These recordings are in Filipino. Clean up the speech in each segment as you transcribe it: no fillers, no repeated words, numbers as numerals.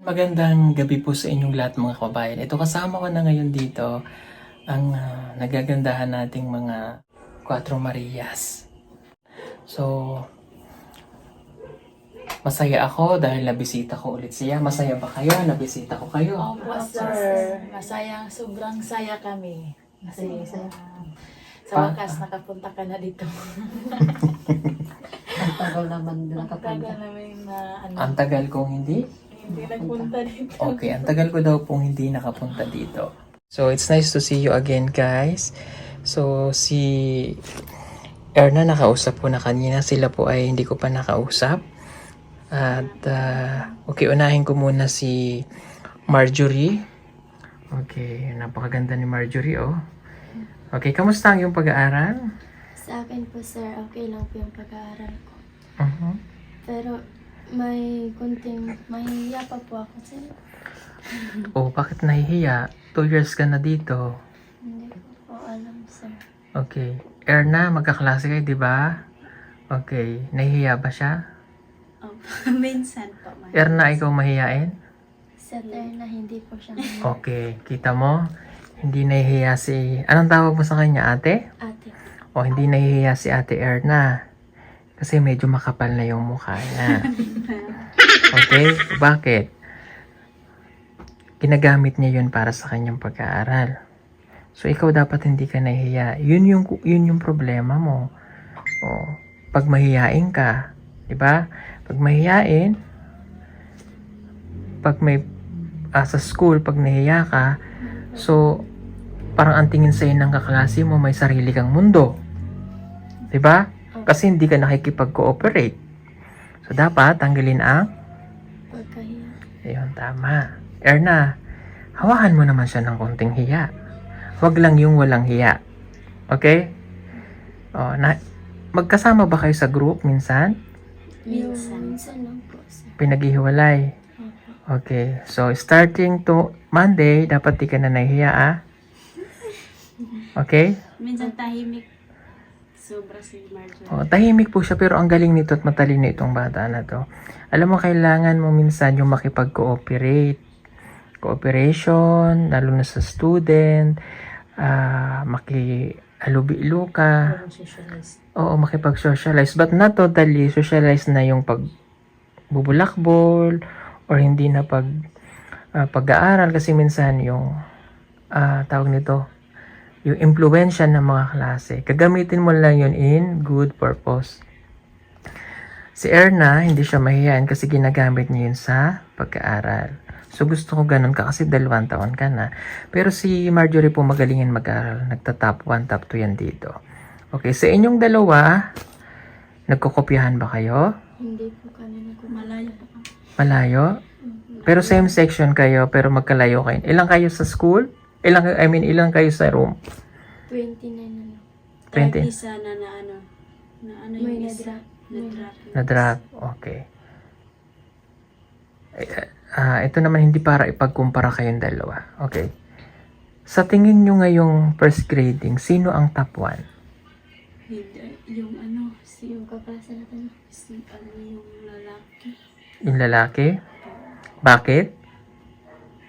Magandang gabi po sa inyong lahat mga kababayan. Ito kasama ko na ngayon dito ang nagagandahan nating mga Cuatro Marias. So, masaya ako dahil nabisita ko ulit siya. Masaya ba kayo? Nabisita ko kayo. Opo, sir. Masayang, sobrang saya kami. Kasi sa wakas, nakapunta ka na dito. Ang tagal naman din Tagal nakapunta. namin na Ang tagal kong hindi? hindi nagpunta dito. Okay, ang tagal ko daw pong hindi nakapunta dito. So, it's nice to see you again, guys. So, si Erna nakausap ko na kanina. Sila po ay hindi ko pa nakausap. At, okay, unahin ko muna si Marjorie. Okay, napakaganda ni Marjorie, oh. Okay, kamusta ang iyong pag-aaral? Sa akin po, sir, okay lang po yung pag-aaral ko. Uh-huh. Pero may kunting mahihiya pa po ako, sir. Oh, bakit nahihiya? 2 years ka na dito. Hindi ko po alam, sir. Okay. Erna, magkaklase kayo, di ba? Okay. Nahihiya ba siya? Minsan po. Erna, ikaw mahihiyain? Sa na hindi po siya Okay. Kita mo? Hindi nahihiya si... Anong tawag mo sa kanya, ate? ate. O, hindi nahihiya si ate Erna. Kasi medyo makapal na yung mukha niya. Okay? Bakit? Ginagamit niya yun para sa kanyang pag-aaral. So, ikaw dapat hindi ka nahihiya. Yun yung problema mo. O, pag mahihiyain ka, di ba? Pag mahihiyain, pag may, sa school, pag nahihiya ka, so, parang ang tingin sa'yo ng kaklase mo, may sarili kang mundo. Di ba? Kasi hindi ka nakikipag-cooperate. So, dapat tanggalin ang Pagkahiya. ayun, tama. Erna, hawakan mo naman siya ng konting hiya. Huwag lang yung walang hiya. Okay? O, magkasama ba kayo sa group minsan? Minsan lang po, sir. Pinaghihiwalay. Opo. Okay. So, starting to Monday, dapat di ka na nahihiya, ah? Okay? Minsan tahimik. Sobra si Marjorie. O, tahimik po siya pero ang galing nito at matalino itong bata na to. Alam mo, kailangan mo minsan yung makipag-cooperate. Cooperation, lalo na sa student, maki-alubi-ilo ka. Oo, makipag-socialize. But not totally socialize na yung pagbubulakbol or hindi na pag-aaral kasi minsan yung tawag nito, yung impluwensya ng mga klase. Gagamitin mo lang yun in good purpose. Si Erna, hindi siya mahihayin kasi ginagamit niya yun sa pag-aaral. So gusto ko ganun ka kasi 2 taon ka na. Pero si Marjorie po magalingin mag-aaral. Nagta-top 1, top 2 yan dito. Okay, sa inyong dalawa, nagkokopyahan ba kayo? Hindi po kami Malayo po kami. Malayo? Pero same section kayo, pero magkalayo kayo. Ilang kayo sa school? Ilang kayo sa room? 29 na lang. 20? Isa na yung May isa. na-drop. Na-drop. Okay. Ito naman hindi para ipagkumpara kayong dalawa. Okay. Sa tingin nyo ngayong first grading, sino ang top 1? Hindi, yung Yung kaklase natin. yung lalaki. Yung lalaki? Bakit?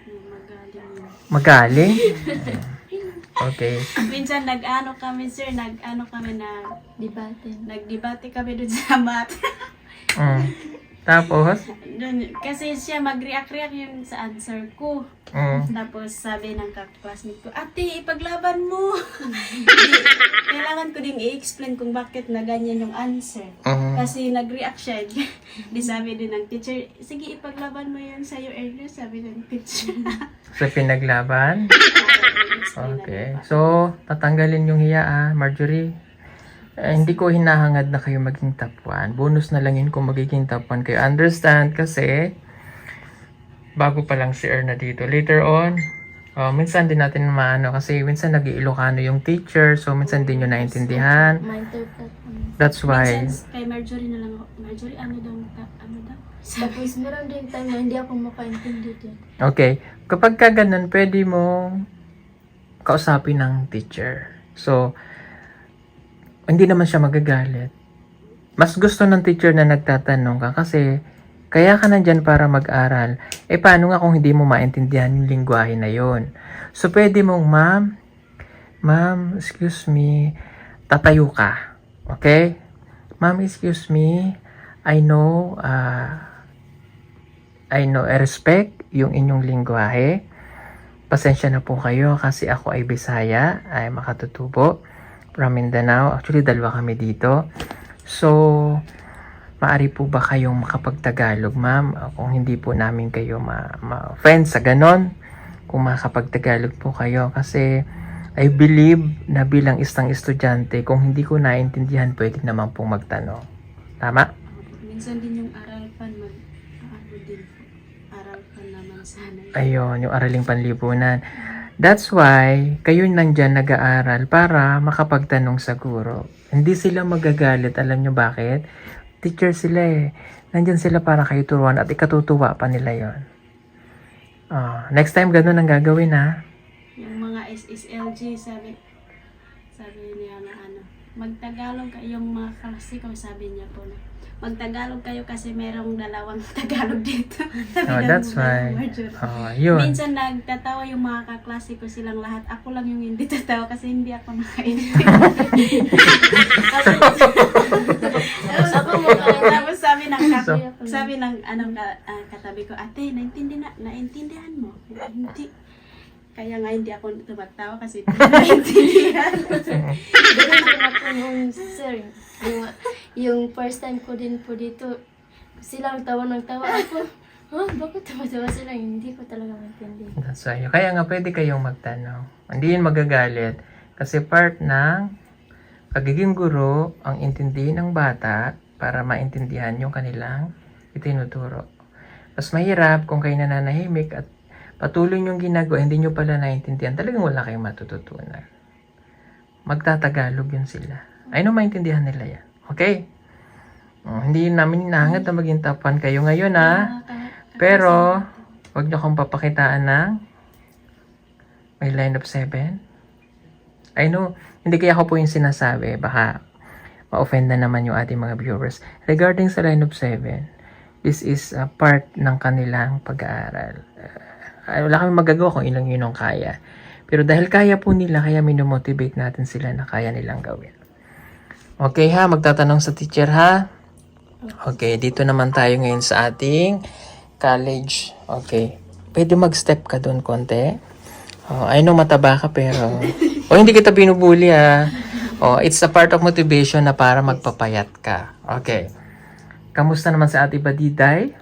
Yung magaling yun. Magaling? Okay. Minsan kami sir, na Debate. nagdebate kami dun sa math. Mm. Tapos? Kasi siya mag-react yung sa answer ko. Tapos sabi ng classmate ko, ate, ipaglaban mo. Kailangan ko ding i-explain kung bakit na ganyan yung answer. Kasi nag-react siya. Di sabi din ng teacher, sige, ipaglaban mo yun sa'yo earlier, sabi ng teacher. Sa pinaglaban? Okay. So, tatanggalin yung hiya, Marjorie. Hindi ko hinahangad na kayo maging top 1. Bonus na lang yun kung magiging top 1 kayo. Understand kasi bago pa lang si Erna dito. Later on, minsan din natin maano kasi minsan nag-iilocano yung teacher. So, minsan din nyo naintindihan. Ma-interpret kami. That's why. Minsan kay Marjorie na lang ako, Marjorie, ano daw? Tapos meron din time na hindi ako makaintindi din. Okay. Kapag ka ganun, pwede mo kausapin ng teacher. So, hindi naman siya magagalit. Mas gusto ng teacher na nagtatanong ka kasi Kaya ka nandyan para mag-aral. Paano nga kung hindi mo maintindihan yung lingwahe na yon? So, pwede mong, ma'am, excuse me, tatayo ka. Okay? Ma'am, excuse me, I know, I respect yung inyong lingwahe. Pasensya na po kayo kasi ako ay Bisaya, ay makatutubo from Mindanao. Actually, dalawa kami dito. So, maari po ba kayong makapagtagalog, ma'am? Kung hindi po namin kayo ma-offend sa ganon, kung makapagtagalog po kayo. Kasi, I believe na bilang isang estudyante, kung hindi ko naintindihan, pwede naman pong magtanong. Tama? Minsan din yung aral pan, ano din po. Aral pan naman sana. Ayun, yung araling panlipunan. That's why, kayo nandyan nag-aaral para makapagtanong sa guro. Hindi sila magagalit. Alam nyo bakit? Teacher sila eh. Nandyan sila para kayo turuan at ikatutuwa pa nila yon. Next time, ganun ang gagawin ha. Yung mga SSLG, sabi niya na ano, magtagalog kayo, yung mga klase ko, sabi niya po na, magtagalog kayo kasi merong dalawang Tagalog dito. Sabi That's why. Yun. Minsan nagtatawa yung mga kaklase ko silang lahat. Ako lang yung hindi tatawa kasi hindi ako nakaintindi. Tapos sabi ng katabi ko, ate, naintindihan mo? Hindi. Kaya nga hindi ako tumatawa kasi hindi naintindihan. Ganun din ako nung sir. Yung first time ko din po dito, silang tawa ng tawa ako. Bakit tawa-tawa sila? Hindi ko talaga maintindihan. That's why. Kaya nga pwede kayong magtanong. Hindi yun magagalit. Kasi part ng pagiging guro ang intindihin ng bata para maintindihan yung kanilang itinuturo. Mas mahirap kung kayo nananahimik at patuloy yung ginagawa, hindi nyo pala naiintindihan, talagang wala kayong matututunan. Magtatagalog yun sila. I know maintindihan nila yan. Okay? Hindi namin inaangat na maging top 1 kayo ngayon ha. Pero, wag nyo akong papakitaan ng may line of 7. I know, hindi kaya ako po yung sinasabi. Baka ma-offend na naman yung ating mga viewers. Regarding sa line of 7, this is a part ng kanilang pag-aaral. Wala kami magagawa kung ilang yun ang kaya. Pero dahil kaya po nila, kaya minomotivate natin sila na kaya nilang gawin. Okay ha, magtatanong sa teacher ha. Okay, dito naman tayo ngayon sa ating college. Okay, pwede mag-step ka doon konti. I know mataba ka pero... hindi kita binubuli ha. It's a part of motivation na para magpapayat ka. Okay. Kamusta naman sa Ate Badiday?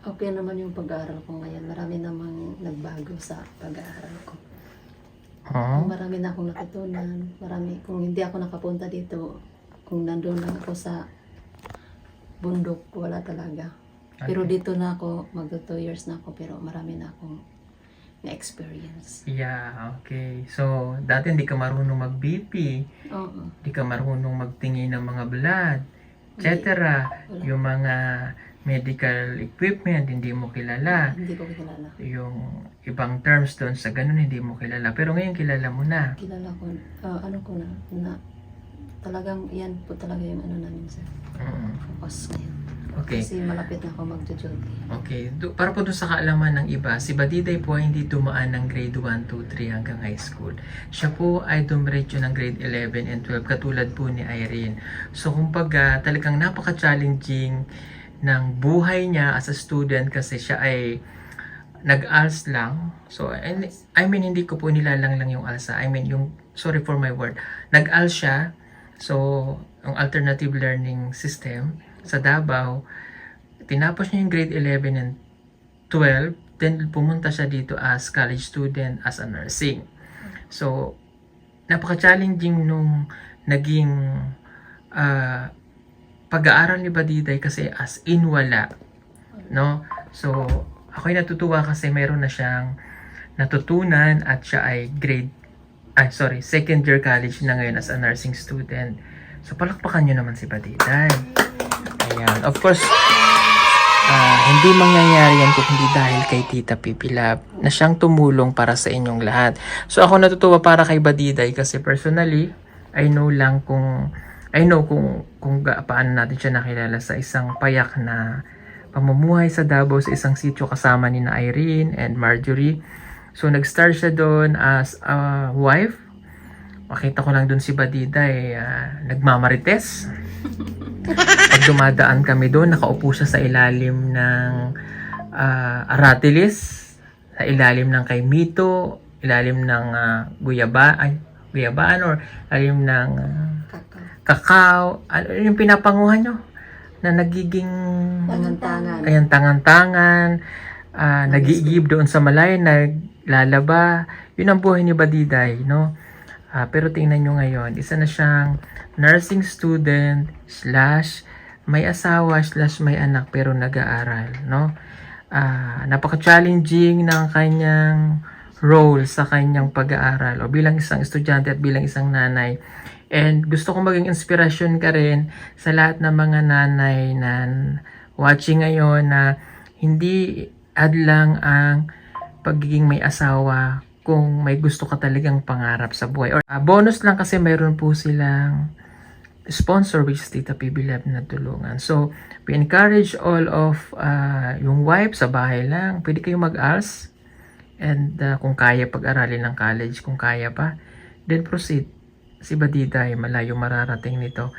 Okay naman yung pag-aaral ko ngayon. Marami namang nagbago sa pag-aaral ko. Marami na akong natutunan. Kung hindi ako nakapunta dito, kung nandun lang ako sa bundok, wala talaga. Pero dito na ako, magto 2 years na ako, pero marami na akong na-experience. Yeah, okay. So, dati hindi ka marunong mag-BP. Oo. Hindi ka marunong magtingin ng mga blood, etc. Wala. Yung mga medical equipment, hindi mo kilala. Hindi ko kilala. Yung ibang terms doon sa ganun, hindi mo kilala. Pero ngayon, kilala mo na. Kilala ko, na talagang yan po talaga yung ano namin sa focus ngayon. Okay. Kasi malapit na ako mag-duty. Okay. Para po doon sa kaalaman ng iba, si Badiday po ay hindi dumaan ng grade 1, 2, 3 hanggang high school. Siya po ay dumiretso ng grade 11 and 12 katulad po ni Irene. So kumbaga talagang napaka-challenging ng buhay niya as a student kasi siya ay nag-ALS lang. So I mean hindi ko po nilalang lang yung ALSA. I mean yung, sorry for my word, nag-ALS siya. So yung alternative learning system sa Davao, tinapos niya yung grade 11 and 12, then pumunta siya dito as college student, as a nursing. So, napaka-challenging nung naging pag-aaral ni Badiday kasi as in wala. No? So, ako'y natutuwa kasi meron na siyang natutunan at siya ay second year college na ngayon as a nursing student. So, palakpakan nyo naman si Badiday. Ayan. Of course, hindi mangyayari yan kung hindi dahil kay Tita Pipilab na siyang tumulong para sa inyong lahat. So ako natutuwa para kay Badiday kasi personally, I know kung paano natin siya nakilala sa isang payak na pamumuhay sa Davao sa isang sitio kasama ni na Irene and Marjorie. So nag-start siya doon as a wife. Makita ko lang doon si Badida nagmamarites. Pag dumadaan kami doon, nakaupo siya sa ilalim ng aratilis, sa ilalim ng kay Mito, ilalim ng guyabaan or ilalim ng kakao. Ano yung pinapanguhan nyo? Na nagiging Tangan-tangan. ayan, tangan-tangan, nag-iigib doon sa malay, naglalaba. Yun ang buhay ni Badiday, no? Pero tingnan nyo ngayon, isa na siyang nursing student / may asawa / may anak pero nag-aaral, no? Napaka-challenging ng kanyang role sa kanyang pag-aaral o bilang isang estudyante at bilang isang nanay. And gusto kong maging inspirasyon ka rin sa lahat ng mga nanay na watching ngayon na hindi adlang ang pagiging may asawa kung may gusto ka talagang pangarap sa buhay. Or bonus lang kasi mayroon po silang sponsor which is Tita PB Lab na tulungan. So, we encourage all of yung wife sa bahay lang. Pwede kayong mag-ALS and kung kaya pag-aralin ng college, kung kaya pa, then proceed. Si Badiday, malayo mararating nito.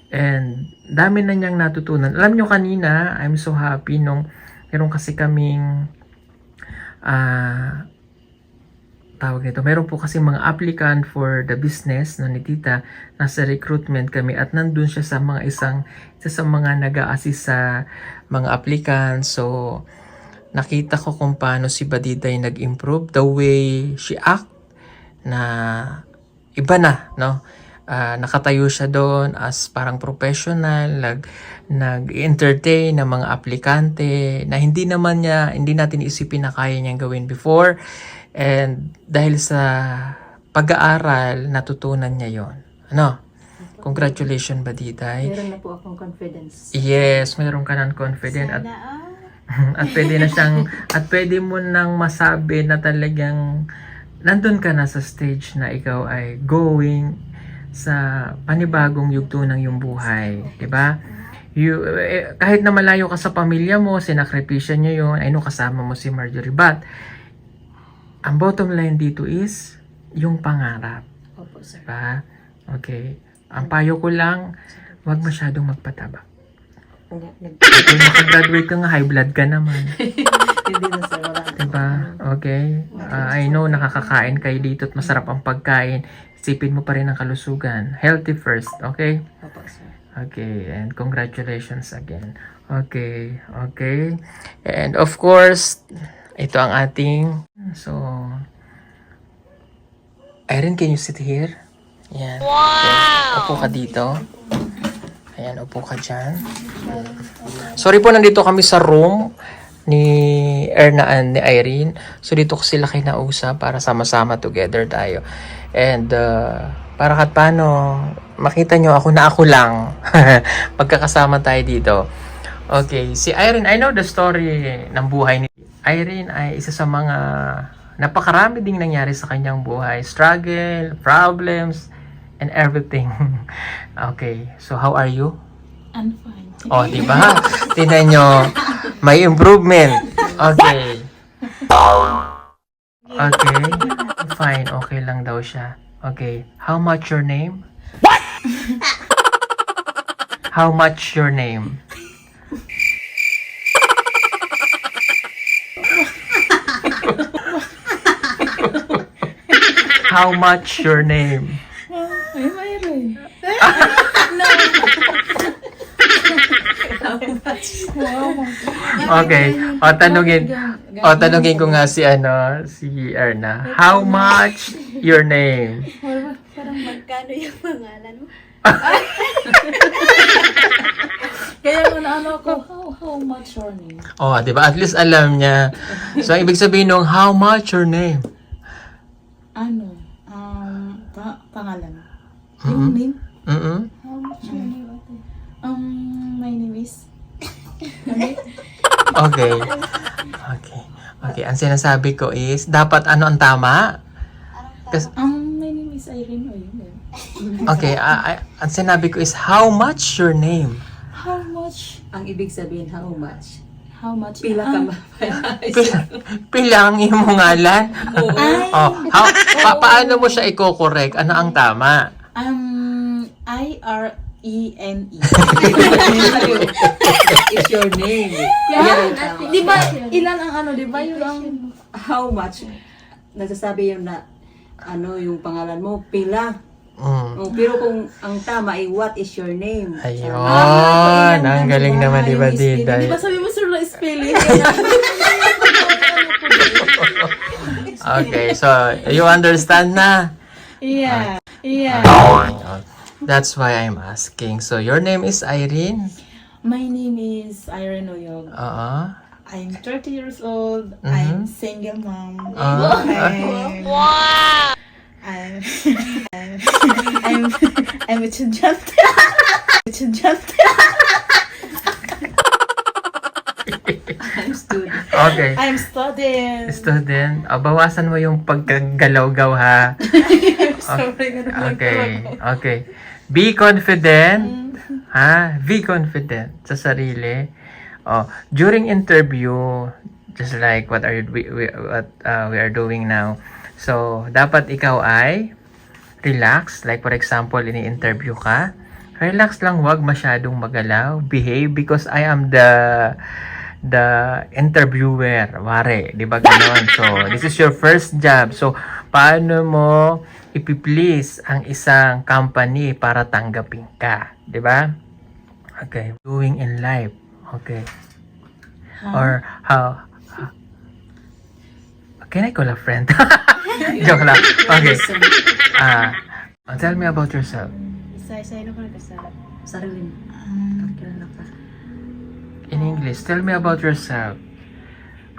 And dami na niyang natutunan. Alam nyo kanina, I'm so happy nung meron kasi kaming tawag nito. Meron po kasi mga applicant for the business no, ni Tita. Nasa recruitment kami at nandun siya sa mga isa sa mga nag-a-assist sa mga applicants. So, nakita ko kung paano si Badiday nag-improve. The way she act na iba na, no? Nakatayo siya doon as parang professional, nag-entertain ng mga aplikante na hindi natin isipin na kaya niyang gawin before. And dahil sa pag-aaral, natutunan niya yon. Ano? Congratulations, Badiday. Meron na po akong confidence. Yes, meron ka ng confident at Sana at pwede na siyang at pwede mo nang masabi na talagang nandun ka na sa stage na ikaw ay going sa panibagong yugto ng iyong buhay, 'di ba? Kahit na malayo ka sa pamilya mo, sinakripisya niyo 'yon. I know kasama mo si Marjorie, but ang bottom line dito is yung pangarap, Opo, sir. 'di ba? Okay. Ang payo ko lang, huwag masyadong magpataba. Kung makagraduate ka nga, high blood ka naman. Hindi na, sir. Wala na. Diba? Okay. I know nakakakain kayo dito at masarap ang pagkain. Isipin mo pa rin ang kalusugan. Healthy first. Okay? Opo, sir. Okay. And congratulations again. Okay. Okay. And of course, ito ang ating... So, Irene, can you sit here? Yan. Wow! Okay. Upo ka dito. Ayan, upo ka dyan. Sorry po, nandito kami sa room ni Erna and ni Irene. So, dito ko sila kinausap para sama-sama together tayo. And, para kahit paano, makita nyo ako na ako lang. Magkakasama tayo dito. Okay, si Irene, I know the story ng buhay ni Irene ay isa sa mga napakarami ding nangyari sa kanyang buhay. Struggle, problems, and everything. Okay, so how are you? I'm fine. Oh, di ba? Tingnan nyo, may improvement. Okay. Okay. Fine, okay lang daw siya. Okay. How much your name? What? How much your name? How much your name? Ay, mayroon. Okay. Tanungin ko nga si Erna. How much your name? parang magkano yung pangalan mo? Kaya ano ko, how much your name? Oh, 'di ba? At least alam niya. So, ang ibig sabihin nung how much your name? Ano? Pangalan. Yung name? Mm-mm. How much your name, ate? My name is... Okay. Okay. Okay, ang sinasabi ko is, dapat ano ang tama? my name is Irene. O, yun. Okay, ang sinabi ko is, how much your name? How much? Ang ibig sabihin, how much? How much? Pila ka ba? Pila ang imong ngalan? Oh, paano mo siya i-correct? Ano ang tama? I-R-E-N-E. It's your name. Di ba, ilan ang ano, di ba yung ang... How much? Nagsasabi yun na, yung pangalan mo, pila. Oh, pero kung ang tama ay what is your name? Ayun, ang galing naman, di ba, Diday? Di ba sabi mo, sir, na spelling? Okay, so, you understand na? Yeah. Yeah. That's why I'm asking. So, your name is Irene? My name is Irene Oyog. I'm 30 years old. I'm single mom. I'm a estudyante. I'm student. Okay. I'm studying. Student, bawasan mo yung pagkagalaw-gaw, ha? Sorry, Okay. Be confident. Ha? Be confident sa sarili. During interview, just like what we are doing now. So, dapat ikaw ay relax. Like for example, ini-interview ka. Relax lang, wag masyadong magalaw. Behave because I am the interviewer. Wari, di ba gano'n? So, this is your first job. So, paano mo ipiplease ang isang company para tanggapin ka? Di ba? Okay. Doing in life. Okay. Or how can I call a friend? Joke lang. Okay. Tell me about yourself. Isa-isa ko nagkasala. Sarili mo. Kakilala ka. In English, tell me about yourself.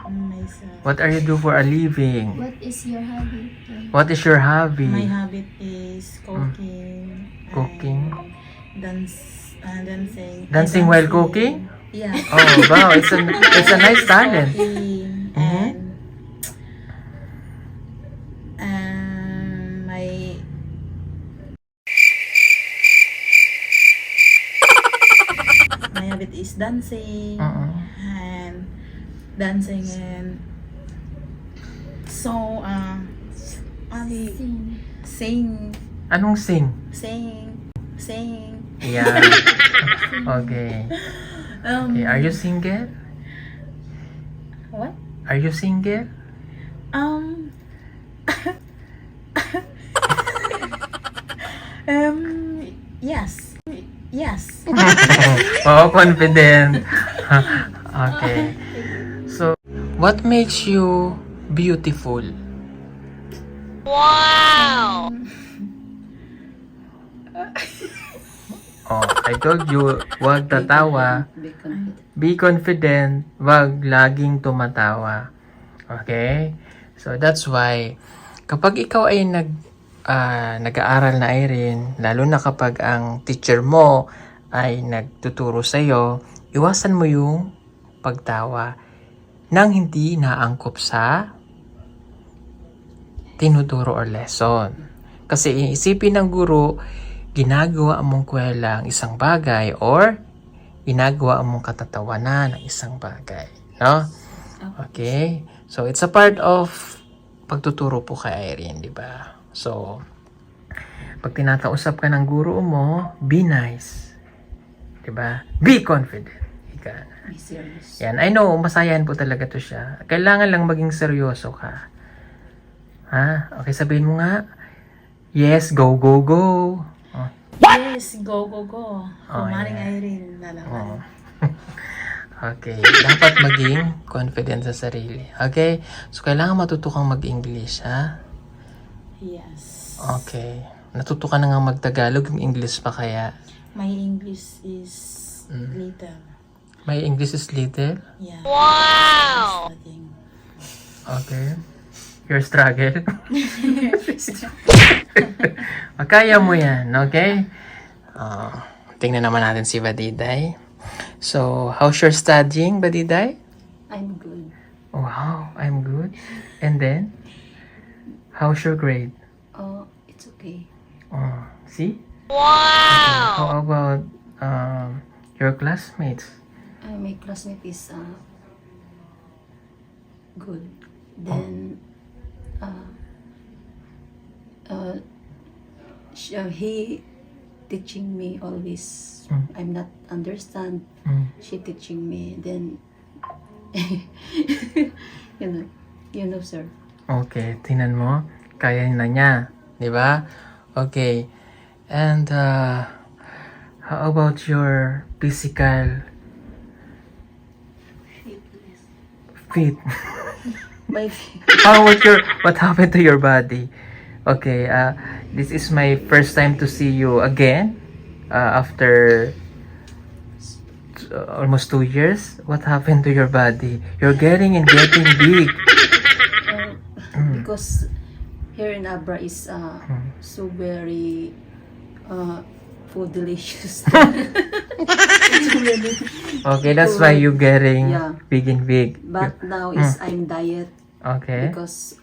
Myself. What are you do for a living? What is your hobby? What is your hobby? My habit is cooking. Cooking? Dancing. Dancing while cooking? Yeah. Oh, wow. It's a nice talent. Cooking and my habit is dancing and so sing. Anong sing? Yeah. Okay. Okay. Are you single? What? Are you single? Yes. Oh, confident. Okay. So, what makes you beautiful? Wow! Oh, I told you, wag tatawa. Be confident. Be confident. Wag laging tumatawa. Okay? So, that's why, kapag ikaw ay nag-aaral na Irene, lalo na kapag ang teacher mo ay nagtuturo sa'yo, iwasan mo yung pagtawa nang hindi naangkop sa tinuturo or lesson. Kasi iisipin ng guro, ginagawa mong kwela ang isang bagay or ginagawa mong katatawanan ng isang bagay. No? Okay? So, it's a part of pagtuturo po kay Irene, di ba? So, pag tinatausap ka ng guro mo, be nice. Diba? Be confident. Ika na. Be serious. Yan. I know, masayahan po talaga to siya. Kailangan lang maging seryoso ka. Ha? Okay, sabihin mo nga, yes, go, go, go. Oh. Yes, go. Kumaring yeah. Irene lalaman. Oh. Okay. Dapat maging confident sa sarili. Okay? So, kailangan matuto kang mag-English, ha? Yes. Okay. Natuto ka na nga mag-Tagalog, yung English pa kaya? My English is little. My English is little? Yeah. Wow! Studying. Okay. Your struggle? Kaya mo yan, okay? Tingnan naman natin si Badiday. So, how's your studying, Badiday? I'm good. Wow, I'm good. And then, how's your grade? Oh, it's okay. See? Wow! How about your classmates? My classmate is good. Then he teaching me always. I'm not understand. She teaching me. Then you know, sir. Okay, tingnan mo. Kaya na niya. Di ba? Okay. And how about your physical Fitness. fit? My How about what happened to your body? Okay, this is my first time to see you again after almost 2 years. What happened to your body? You're getting big. because here in Abra is so very food delicious. Okay, that's why you getting Yeah. big and big. But now is I'm diet Okay. because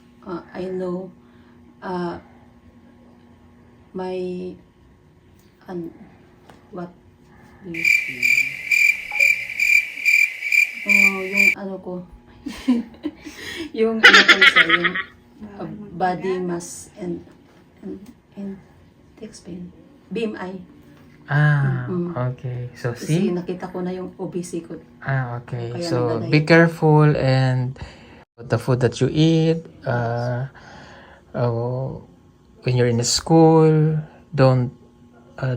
I know my what do you say? Yung ano ko yung ano ko sa yung body mass and explain BMI Okay. So kasi see? nakita ko na yung obesity ko. Okay. Kaya So nagda-diet. be careful and the food that you eat. When you're in school, don't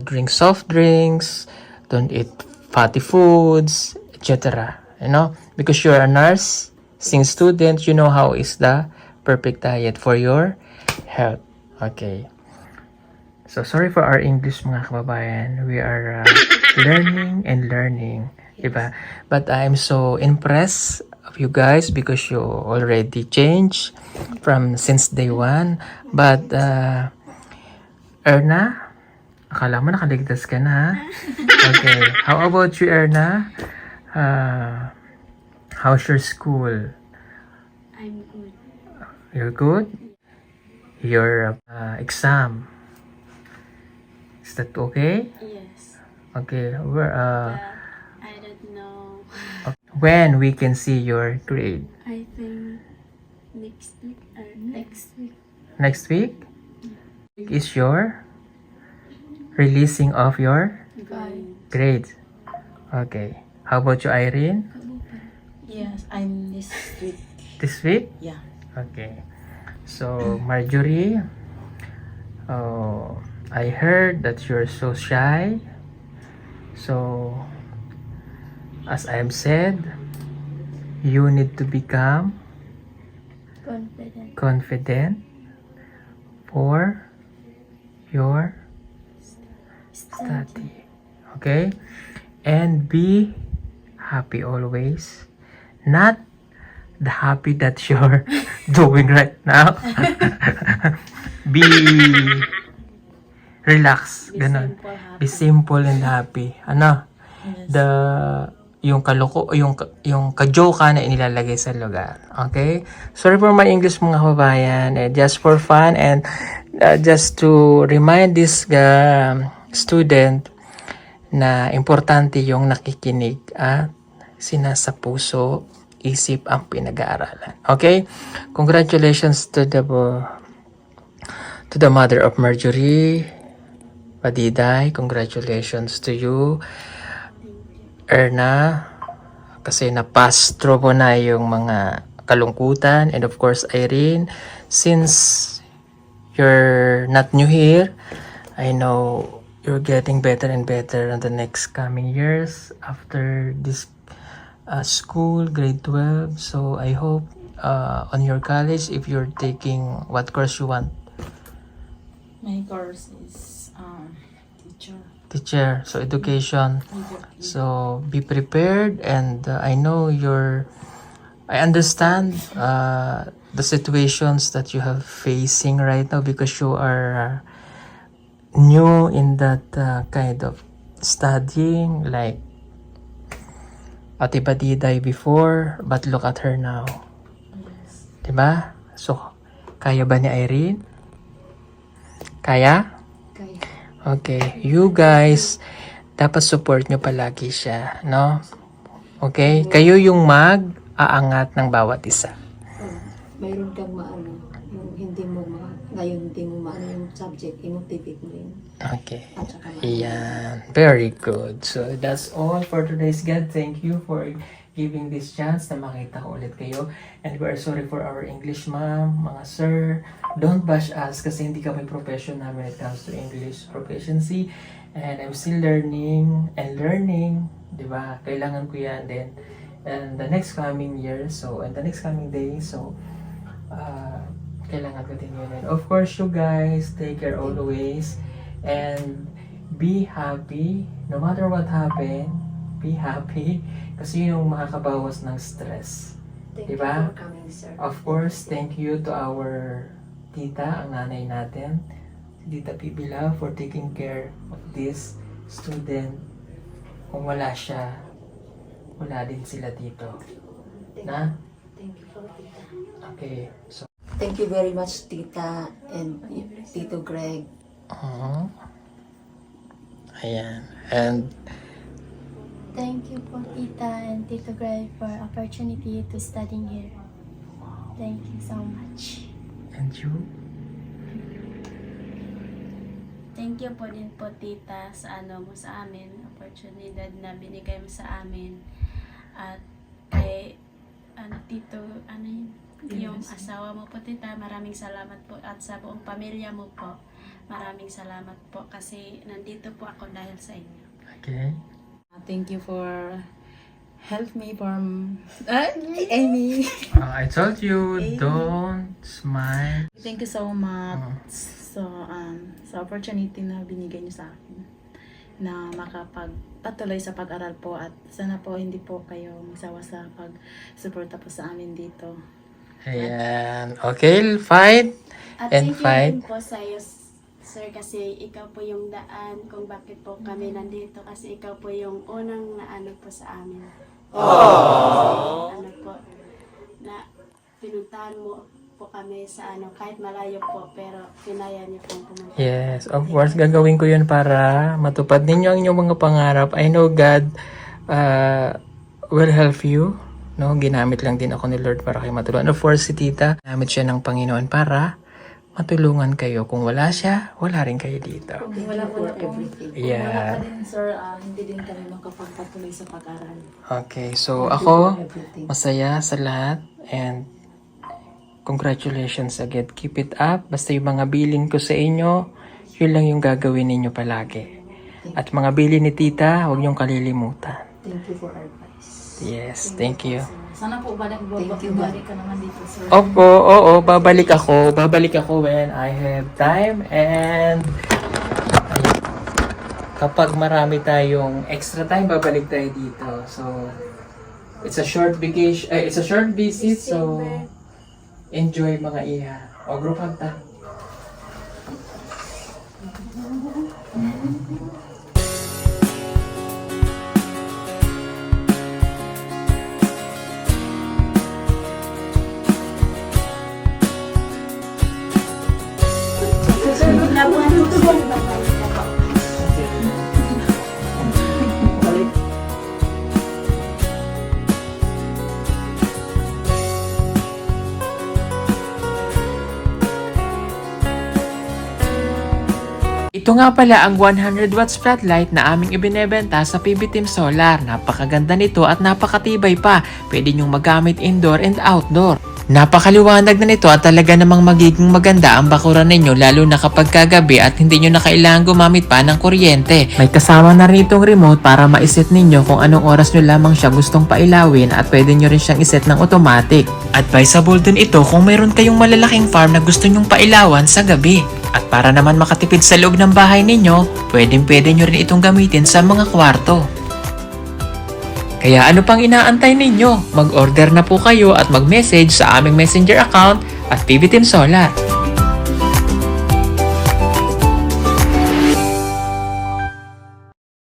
drink soft drinks. Don't eat fatty foods, etc. You know, because you're a nursing student, you know how is the perfect diet for your health. Okay. So sorry for our English mga kababayan. We are learning, diba? But I'm so impressed of you guys because you already changed from since day one. But Erna, akala mo nakaligtas ka na ha? Okay. How about you, Erna? How's your school? I'm good. You're good? Your exam. Is that okay? Yes. Okay. But I don't know. When we can see your grade? I think next week or next week. Next week? Is your releasing of your grades? Okay. How about you, Irene? Yes, I'm this week. This week? Yeah. Okay. So, Marjorie, I heard that you're so shy. So, as I have said, you need to become confident for your study. Okay? And be happy always. Not the happy that you're doing right now. Be relax, ganun. Simple, happy. Be simple and happy. Ano? Yes. Yung ka-joke na inilalagay sa lugar. Okay? Sorry for my English mga kababayan. Just for fun and just to remind this student na importante yung nakikinig at sinasa puso, isip ang pinag-aaralan. Okay? Congratulations to the mother of Marjorie Padiday. Congratulations to you, Erna, kasi napastro mo na yung mga kalungkutan. And of course, Irene, since you're not new here, I know you're getting better and better in the next coming years after this school, grade 12. So I hope on your college, if you're taking what course you want, My course is teacher. teacher, so education. So be prepared, and I know I understand the situations that you have facing right now because you are new in that kind of studying, like Ate Badiday before, but look at her now. Yes. Diba? So, kaya ba ni Irene? Kaya? Kaya. Okay, you guys, dapat support nyo palagi siya, no? Okay? Kayo yung mag-aangat ng bawat isa. mayroon kang maano, yung ngayon hindi mo maano yung subject, i-motivate mo yun. Okay. At saka Yeah, very good. So that's all for today's God. Thank you for giving this chance na makita ko ulit kayo. And we are sorry for our English, ma'am, mga sir. Don't bash us kasi hindi kami professional when it comes to English proficiency. And I'm still learning and learning. Diba? Kailangan ko yan din. And the next coming year, so, and the next coming days, so, kailangan ko din yun. And of course, you guys, take care always. And be happy. No matter what happen, be happy. Kasi yun yung makakabawas ng stress. thank Diba? you for coming, sir. Of course, thank you to our tita, ang nanay natin, si Tita Pibila, for taking care of this student. Kung wala siya, wala din sila dito. Na? Thank you for tita. Okay. So, Thank you very much, tita and Tito Greg. ayan. And Thank you po Tita and Tito Greg for opportunity to studying here. Thank you so much. and you? Thank you po din po tita sa ano mo sa amin, oportunidad na binigay mo sa amin. At kay tito, yung asawa mo po tita, maraming salamat po at sa buong pamilya mo po. Maraming salamat po kasi nandito po ako dahil sa inyo. Okay. Thank you for help me from Amy. I told you, don't smile. Thank you so much sa opportunity na binigay niyo sa akin na makapagpatuloy sa pag-aral po at sana po hindi po kayo magsawa sa pag-suporta po sa amin dito. Ayan. Okay, fight. At And thank you fight. din po sa iyo, sir, kasi ikaw po yung daan kung bakit po kami nandito kasi ikaw po yung unang naano po sa amin. Ano po, na pinuntahan mo po kami sa kahit malayo po, pero pinaya niyo pong pumunta. Yes, of course, gagawin ko yun para matupad ninyo ang inyong mga pangarap. I know God will help you. No, ginamit lang din ako ni Lord para kayo matulungan. Of course, si Tita, ginamit siya ng Panginoon para matulungan kayo. Kung wala siya, wala rin kayo dito. Wala po na everything. Yeah. Wala pa din, sir, hindi din kami makapagpatuloy sa pag-aral. Okay, so ako, masaya sa lahat and congratulations again. Keep it up. Basta yung mga bilin ko sa inyo, yun lang yung gagawin ninyo palagi. At mga bilin ni Tita, huwag niyong kalilimutan. Thank you for advice. Yes, thank you. Sana po balik ka naman dito, sir. Opo, oo, babalik ako. Babalik ako when I have time and ayun. Kapag marami tayong extra time, babalik tayo dito. So, it's a short vacation, it's a short visit, so enjoy mga iha. O, group hug ta. Ito nga pala ang 100 watts floodlight na aming ibinebenta sa PB Team Solar. Napakaganda nito at napakatibay pa. Pwede nyong magamit indoor and outdoor. Napakaliwanag na nito at talaga namang magiging maganda ang bakuran ninyo lalo na kapag kagabi at hindi nyo na kailangan gumamit pa ng kuryente. May kasama na rin itong remote para maiset ninyo kung anong oras nyo lamang siya gustong pailawin at pwede nyo rin siyang iset ng automatic. Advisable din ito kung mayroon kayong malalaking farm na gusto nyong pailawan sa gabi. At para naman makatipid sa loob ng bahay ninyo, pwede nyo rin itong gamitin sa mga kwarto. Kaya ano pang inaantay ninyo? Mag-order na po kayo at mag-message sa aming messenger account at PB Team Solar.